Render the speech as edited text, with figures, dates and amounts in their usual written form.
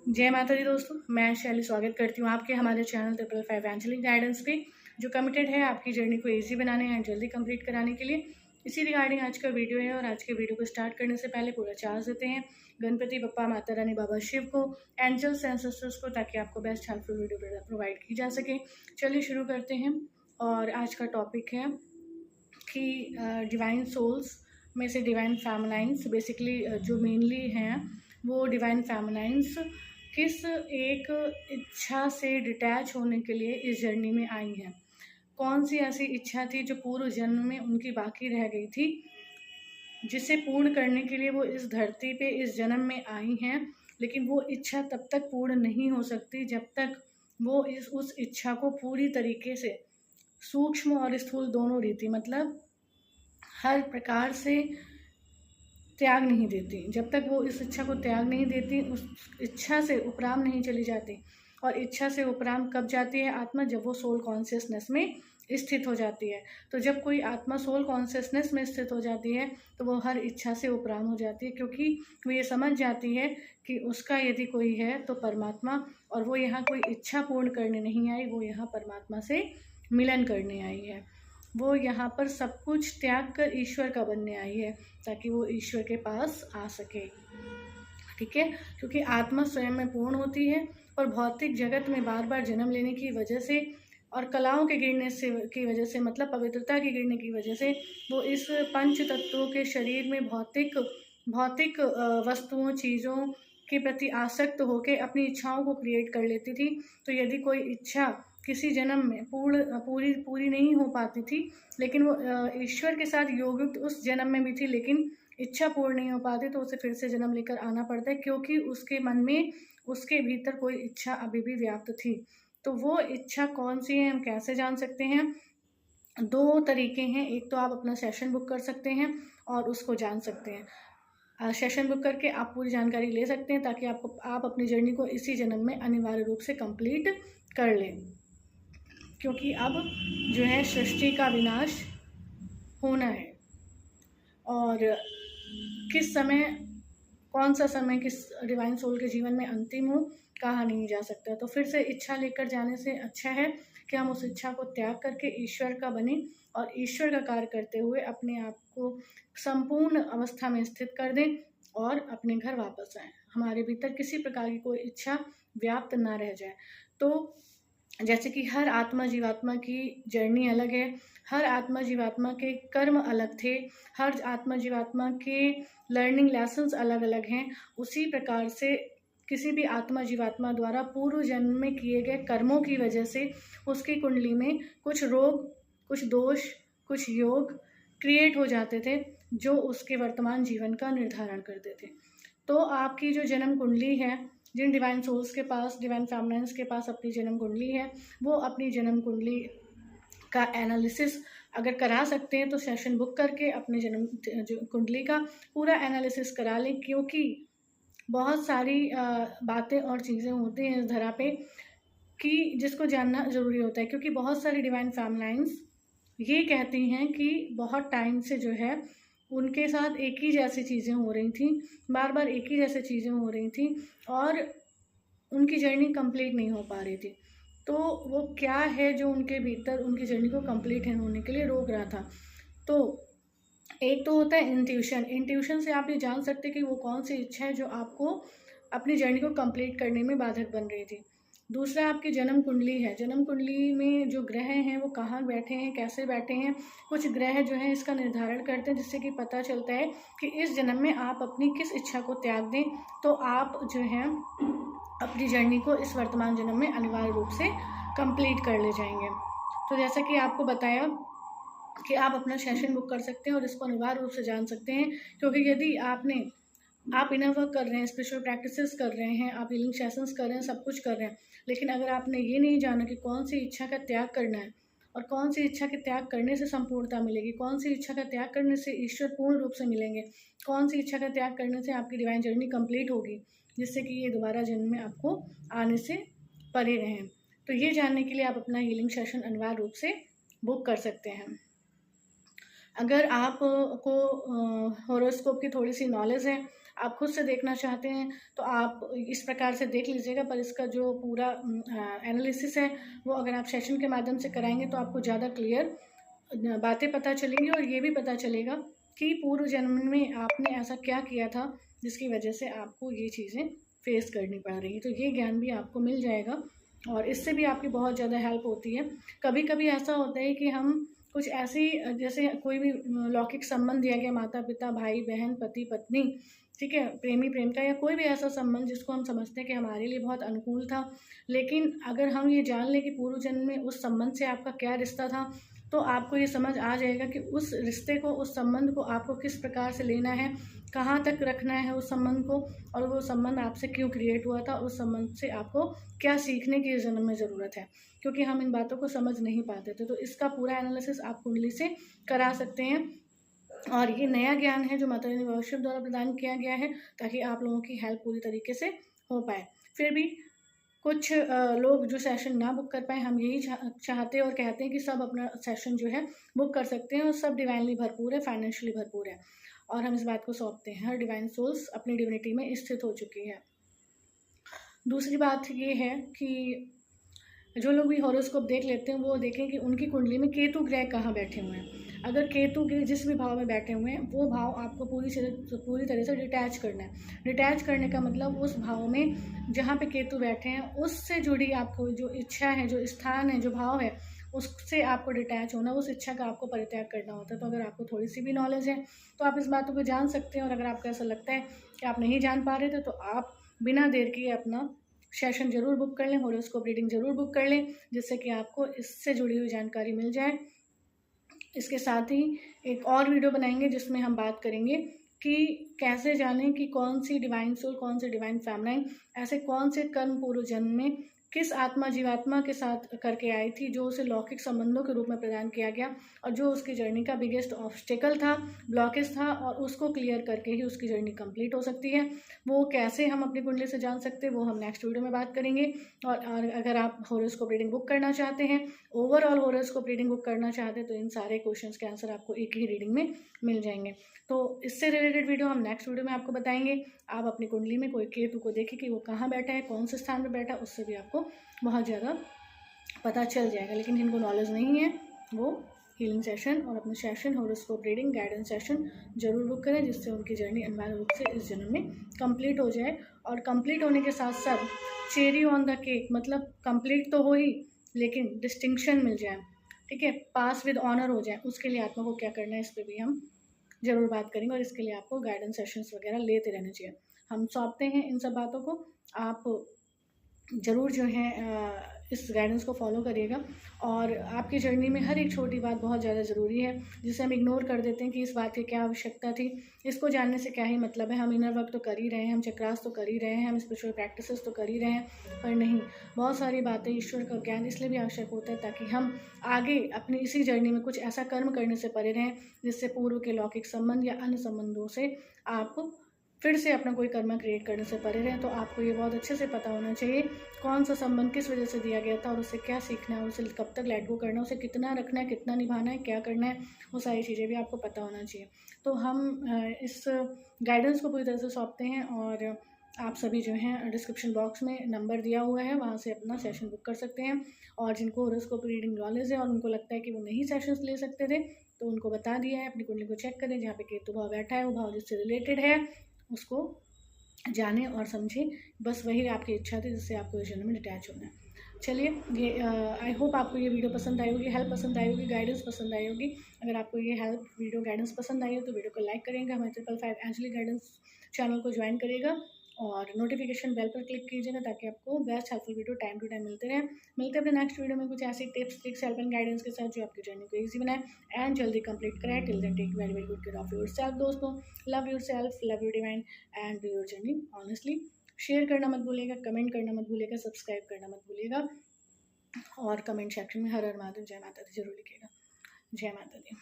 जय माता दी दोस्तों, मैं शैली स्वागत करती हूँ आपके हमारे चैनल 555 एंजलिक गाइडेंस पे, जो कमिटेड है आपकी जर्नी को इजी बनाने एंड जल्दी कंप्लीट कराने के लिए। इसी रिगार्डिंग आज का वीडियो है और आज के वीडियो को स्टार्ट करने से पहले पूरा चार्ज देते हैं गणपति बप्पा, माता रानी, बाबा शिव को, एंजल्स एंड सिस्टर्स को, ताकि आपको बेस्ट हेल्पफुल वीडियो प्रोवाइड की जा सके। चलिए शुरू करते हैं। और आज का टॉपिक है कि डिवाइन सोल्स में से डिवाइन फेमिनाइंस, बेसिकली जो मेनली हैं वो डिवाइन फेमिनाइंस किस एक इच्छा से डिटैच होने के लिए इस जर्नी में आई हैं। कौन सी ऐसी इच्छा थी जो पूर्व जन्म में उनकी बाकी रह गई थी, जिसे पूर्ण करने के लिए वो इस धरती पे इस जन्म में आई हैं। लेकिन वो इच्छा तब तक पूर्ण नहीं हो सकती जब तक वो उस इच्छा को पूरी तरीके से सूक्ष्म और स्थूल दोनों रीति, मतलब हर प्रकार से त्याग नहीं देती। जब तक वो इस इच्छा को त्याग नहीं देती, उस इच्छा से उपराम नहीं चली जाती। और इच्छा से उपराम कब जाती है आत्मा? जब वो सोल कॉन्शियसनेस में स्थित हो जाती है। तो जब कोई आत्मा सोल कॉन्शियसनेस में स्थित हो जाती है तो वो हर इच्छा से उपराम हो जाती है, क्योंकि वो ये समझ जाती है कि उसका यदि कोई है तो परमात्मा, और वो यहाँ कोई इच्छा पूर्ण करने नहीं आई, वो यहाँ परमात्मा से मिलन करने आई है। वो यहाँ पर सब कुछ त्याग कर ईश्वर का बनने आई है, ताकि वो ईश्वर के पास आ सके। ठीक है, क्योंकि आत्मा स्वयं में पूर्ण होती है और भौतिक जगत में बार बार जन्म लेने की वजह से और कलाओं के गिरने से की वजह से, मतलब पवित्रता के गिरने की वजह से, वो इस पंच तत्वों के शरीर में भौतिक वस्तुओं, चीज़ों के प्रति आसक्त होकर अपनी इच्छाओं को क्रिएट कर लेती थी। तो यदि कोई इच्छा किसी जन्म में पूरी नहीं हो पाती थी, लेकिन वो ईश्वर के साथ योगयुक्त उस जन्म में भी थी, लेकिन इच्छा पूर्ण नहीं हो पाती, तो उसे फिर से जन्म लेकर आना पड़ता है, क्योंकि उसके मन में, उसके भीतर कोई इच्छा अभी भी व्याप्त थी। तो वो इच्छा कौन सी है, हम कैसे जान सकते हैं? दो तरीके हैं। एक तो आप अपना सेशन बुक कर सकते हैं और उसको जान सकते हैं। सेशन बुक करके आप पूरी जानकारी ले सकते हैं, ताकि आप अपनी जर्नी को इसी जन्म में अनिवार्य रूप से कंप्लीट कर लें। क्योंकि अब जो है सृष्टि का विनाश होना है, और किस समय, कौन सा समय किस डिवाइन सोल के जीवन में अंतिम हो, कहा नहीं जा सकता। तो फिर से इच्छा लेकर जाने से अच्छा है कि हम उस इच्छा को त्याग करके ईश्वर का बने और ईश्वर का कार्य करते हुए अपने आप को संपूर्ण अवस्था में स्थित कर दें और अपने घर वापस आएं। हमारे भीतर किसी प्रकार की कोई इच्छा व्याप्त ना रह जाए। तो जैसे कि हर आत्मा जीवात्मा की जर्नी अलग है, हर आत्मा जीवात्मा के कर्म अलग थे, हर आत्मा जीवात्मा के लर्निंग लेसन्स अलग अलग हैं। उसी प्रकार से किसी भी आत्मा जीवात्मा द्वारा पूर्व जन्म में किए गए कर्मों की वजह से उसकी कुंडली में कुछ रोग, कुछ दोष, कुछ योग क्रिएट हो जाते थे, जो उसके वर्तमान जीवन का निर्धारण करते थे। तो आपकी जो जन्म कुंडली है, जिन डिवाइन सोल्स के पास, डिवाइन फेमिनाइंस के पास अपनी जन्म कुंडली है, वो अपनी जन्म कुंडली का एनालिसिस अगर करा सकते हैं तो सेशन बुक करके अपने जन्म कुंडली का पूरा एनालिसिस करा लें, क्योंकि बहुत सारी बातें और चीज़ें होती हैं इस धरा पे कि जिसको जानना ज़रूरी होता है। क्योंकि बहुत सारी डिवाइन फेमिनाइंस ये कहती हैं कि बहुत टाइम से जो है उनके साथ एक ही जैसी चीज़ें हो रही थी, बार बार एक ही जैसी चीज़ें हो रही थी, और उनकी जर्नी कंप्लीट नहीं हो पा रही थी। तो वो क्या है जो उनके भीतर उनकी जर्नी को कंप्लीट होने के लिए रोक रहा था? तो एक तो होता है इंट्यूशन। इंट्यूशन से आप ये जान सकते हैं कि वो कौन सी इच्छा है जो आपको अपनी जर्नी को कंप्लीट करने में बाधक बन रही थी। दूसरा आपकी जन्म कुंडली है। जन्म कुंडली में जो ग्रह हैं वो कहाँ बैठे हैं, कैसे बैठे हैं, कुछ ग्रह जो हैं इसका निर्धारण करते हैं, जिससे कि पता चलता है कि इस जन्म में आप अपनी किस इच्छा को त्याग दें, तो आप जो है अपनी जर्नी को इस वर्तमान जन्म में अनिवार्य रूप से कंप्लीट कर ले जाएंगे। तो जैसा कि आपको बताया कि आप अपना सेशन बुक कर सकते हैं और इसको अनिवार्य रूप से जान सकते हैं, क्योंकि यदि आप इनर वर्क कर रहे हैं, स्पिरिचुअल प्रैक्टिसेस कर रहे हैं, आप हीलिंग सेशंस कर रहे हैं, सब कुछ कर रहे हैं, लेकिन अगर आपने ये नहीं जाना कि कौन सी इच्छा का त्याग करना है और कौन सी इच्छा के त्याग करने से संपूर्णता मिलेगी, कौन सी इच्छा का त्याग करने से ईश्वर पूर्ण रूप से मिलेंगे, कौन सी इच्छा का त्याग करने से आपकी डिवाइन जर्नी कंप्लीट होगी, जिससे कि ये दोबारा जन्म में आपको आने से परे रहें। तो ये जानने के लिए आप अपना हीलिंग सेशन अनिवार्य रूप से बुक कर सकते हैं। अगर आप को हॉरोस्कोप की थोड़ी सी नॉलेज है, आप खुद से देखना चाहते हैं, तो आप इस प्रकार से देख लीजिएगा, पर इसका जो पूरा एनालिसिस है वो अगर आप सेशन के माध्यम से कराएंगे तो आपको ज़्यादा क्लियर बातें पता चलेंगी, और ये भी पता चलेगा कि पूर्व जन्म में आपने ऐसा क्या किया था जिसकी वजह से आपको ये चीज़ें फेस करनी पड़ रही। तो ये ज्ञान भी आपको मिल जाएगा और इससे भी आपकी बहुत ज़्यादा हेल्प होती है। कभी कभी ऐसा होता है कि हम कुछ ऐसी, जैसे कोई भी लौकिक संबंध दिया गया, माता पिता, भाई बहन, पति पत्नी, ठीक है, प्रेमी प्रेमिका, या कोई भी ऐसा संबंध जिसको हम समझते हैं कि हमारे लिए बहुत अनुकूल था, लेकिन अगर हम ये जान लें कि पूर्व जन्म में उस संबंध से आपका क्या रिश्ता था, तो आपको ये समझ आ जाएगा कि उस रिश्ते को, उस संबंध को आपको किस प्रकार से लेना है, कहाँ तक रखना है उस संबंध को, और वो संबंध आपसे क्यों क्रिएट हुआ था, उस संबंध से आपको क्या सीखने की इस जन्म में ज़रूरत है, क्योंकि हम इन बातों को समझ नहीं पाते थे। तो इसका पूरा एनालिसिस आप कुंडली से करा सकते हैं, और ये नया ज्ञान है जो माता रानी वर्कशॉप द्वारा प्रदान किया गया है, ताकि आप लोगों की हेल्प पूरी तरीके से हो पाए। फिर भी कुछ लोग जो सेशन ना बुक कर पाए, हम यही चाहते हैं और कहते हैं कि सब अपना सेशन जो है बुक कर सकते हैं, और सब डिवाइनली भरपूर है, फाइनेंशियली भरपूर है, और हम इस बात को सौंपते हैं। हर डिवाइन सोल्स अपनी डिविनिटी में स्थित हो चुकी है। दूसरी बात ये है कि जो लोग भी हॉरोस्कोप देख लेते हैं वो देखें कि उनकी कुंडली में केतु ग्रह कहाँ बैठे हुए हैं। अगर केतु के जिस भी भाव में बैठे हुए हैं, वो भाव आपको पूरी तरह से डिटैच करना है। डिटैच करने का मतलब उस भाव में जहाँ पे केतु बैठे हैं उससे जुड़ी आपको जो इच्छा है, जो स्थान है, जो भाव है, उससे आपको डिटैच होना, उस इच्छा का आपको परित्याग करना होता है। तो अगर आपको थोड़ी सी भी नॉलेज है तो आप इस बातों को जान सकते हैं, और अगर आपको ऐसा लगता है कि आप नहीं जान पा रहे थे तो आप बिना देर किए अपना सेशन ज़रूर बुक कर लें, हॉरोस्कोप रीडिंग ज़रूर बुक कर लें, जिससे कि आपको इससे जुड़ी हुई जानकारी मिल जाए। इसके साथ ही एक और वीडियो बनाएंगे जिसमें हम बात करेंगे कि कैसे जानें कि कौन सी डिवाइन सोल, कौन सी डिवाइन फैमिली, ऐसे कौन से कर्म पूर्व जन्म में किस आत्मा जीवात्मा के साथ करके आई थी, जो उसे लौकिक संबंधों के रूप में प्रदान किया गया, और जो उसकी जर्नी का बिगेस्ट ऑब्स्टेकल था, ब्लॉकेज था, और उसको क्लियर करके ही उसकी जर्नी कंप्लीट हो सकती है। वो कैसे हम अपनी कुंडली से जान सकते हैं वो हम नेक्स्ट वीडियो में बात करेंगे। और अगर आप हॉरोस्कोप रीडिंग बुक करना चाहते हैं, ओवरऑल हॉरोस्कोप रीडिंग बुक करना चाहते हैं, तो इन सारे क्वेश्चंस के आंसर आपको एक ही रीडिंग में मिल जाएंगे। तो इससे रिलेटेड वीडियो हम नेक्स्ट वीडियो में आपको बताएंगे। आप अपनी कुंडली में कोई केतु को देखें कि वो कहाँ बैठा है, कौन से स्थान पर बैठा है, उससे भी आपको बहुत ज़्यादा पता चल जाएगा। लेकिन जिनको नॉलेज नहीं है वो हीलिंग सेशन और अपने session horoscope reading guidance session जरूर बुक करें, जिससे उनकी जर्नी अनिवार्य रूप से इस जन्म में कंप्लीट हो जाए। और कंप्लीट होने के साथ साथ चेरी ऑन द केक, मतलब कंप्लीट तो हो ही, लेकिन डिस्टिंक्शन मिल जाए, ठीक है, पास विद ऑनर हो जाए, उसके लिए आत्मा को क्या करना है इस पर भी हम ज़रूर बात करेंगे। और इसके लिए आपको गाइडेंस सेशंस वगैरह लेते रहने चाहिए। हम सौंपते हैं इन सब बातों को, आप ज़रूर जो है इस गाइडेंस को फॉलो करिएगा। और आपकी जर्नी में हर एक छोटी बात बहुत ज़्यादा ज़रूरी है, जिसे हम इग्नोर कर देते हैं कि इस बात की क्या आवश्यकता थी, इसको जानने से क्या ही मतलब है, हम इनर वर्क तो कर ही रहे हैं, हम चक्रास तो कर ही रहे हैं, हम स्पिरिचुअल प्रैक्टिसेस तो कर ही रहे हैं, पर नहीं, बहुत सारी बातें, ईश्वर का ज्ञान इसलिए भी आवश्यक होता है ताकि हम आगे अपनी इसी जर्नी में कुछ ऐसा कर्म करने से परे रहें जिससे पूर्व के लौकिक संबंध या अन्य संबंधों से आप फिर से अपना कोई कर्म क्रिएट करने से परे रहें। तो आपको ये बहुत अच्छे से पता होना चाहिए कौन सा संबंध किस वजह से दिया गया था, और उससे क्या सीखना है, उसे कब तक लेट गो करना है, उसे कितना रखना है, कितना निभाना है, क्या करना है, वो सारी चीज़ें भी आपको पता होना चाहिए। तो हम इस गाइडेंस को पूरी तरह से सौंपते हैं, और आप सभी जो हैं डिस्क्रिप्शन बॉक्स में नंबर दिया हुआ है, वहाँ से अपना सेशन बुक कर सकते हैं। और जिनको हॉरोस्कोप रीडिंग नॉलेज है और उनको लगता है कि वो नहीं सेशंस ले सकते थे, तो उनको बता दिया है, अपनी कुंडली को चेक करें, जहाँ पे केतु भाव बैठा है वो भाव जिससे रिलेटेड है उसको जाने और समझें। बस वही आपकी इच्छा थी जिससे आपको इस जन्म में डिटैच होना है। चलिए, ये आई होप आपको ये वीडियो पसंद आई होगी, हेल्प पसंद आई होगी, गाइडेंस पसंद आई होगी। अगर आपको ये हेल्प वीडियो गाइडेंस पसंद आई हो तो वीडियो को लाइक करेंगे, हमारे 555 एंजलिक गाइडेंस चैनल को ज्वाइन करिएगा, और नोटिफिकेशन बेल पर क्लिक कीजिएगा ताकि आपको best helpful video time to time मिलते रहे। मिलते हैं अपने नेक्स्ट वीडियो में कुछ ऐसी tips, tricks, help and guidance के साथ जो आपकी जर्नी को ईजी बनाए एंड जल्दी कंप्लीट कराए। Till then take very very good care of yourself दोस्तों। Love yourself, love your divine and do your journey honestly. Share करना मत भूलिएगा, कमेंट करना मत भूलिएगा, सब्सक्राइब करना मत भूलिएगा, और कमेंट सेक्शन में हर हर महादेव, जय माता दी जरूर लिखिएगा। जय माता दी।